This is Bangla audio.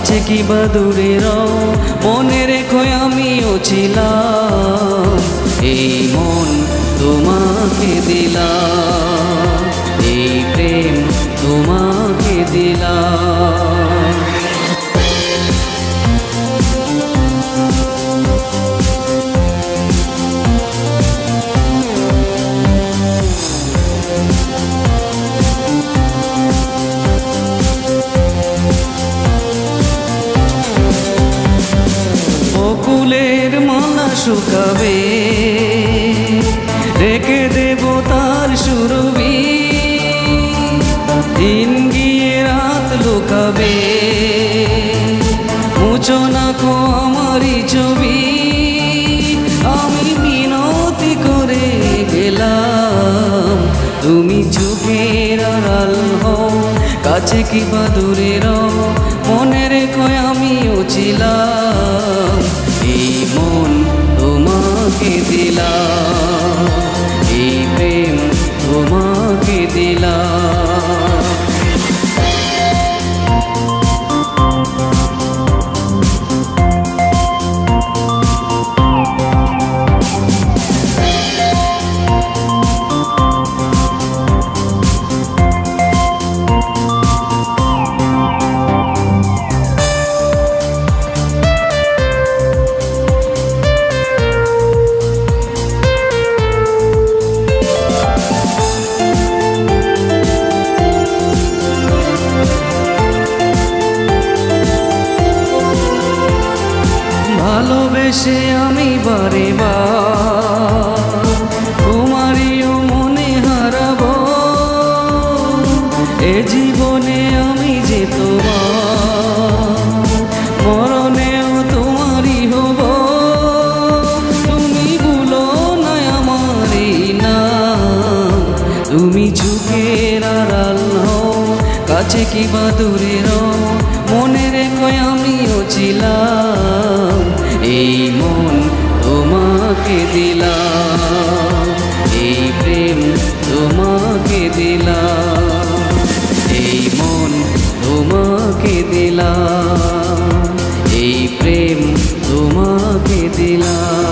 কাছে কিবা দূরে রও, মনে রেখো আমিও ছিলাম। এই মন তোমাকে দিলাম, এই প্রেম তোমাকে দিলাম। বকুলের মালা শুকাবে, রেখে দেব তার সুরভি। দিন গিয়ে রাত লুকাবে, মুছো না কো আমারই ছবি। আমি মিনতি করে গেলাম, তুমি চোখের আড়াল হও, কাছে কিবা দূরে রও, মনে রেখো আমিও ছিলাম। এই মন তোমাকে দিলাম, এই প্রেম তোমাকে দিলাম। ভালোবেসে আমি বারে বার তোমারিও মনে হারাবো। এ জীবনে আমি যে তোমার, মরণেও তোমারই হব। তুমি ভুলো না আমারই নাম, তুমি চোখের আড়াল হও, কাছে কিবা দূরে রও, মনে রেখো আমিও ছিলাম। এই মন তোমাকে দিলাম, এই প্রেম তোমাকে দিলাম। এই মন তোমাকে দিলাম, এই প্রেম তোমাকে দিলাম।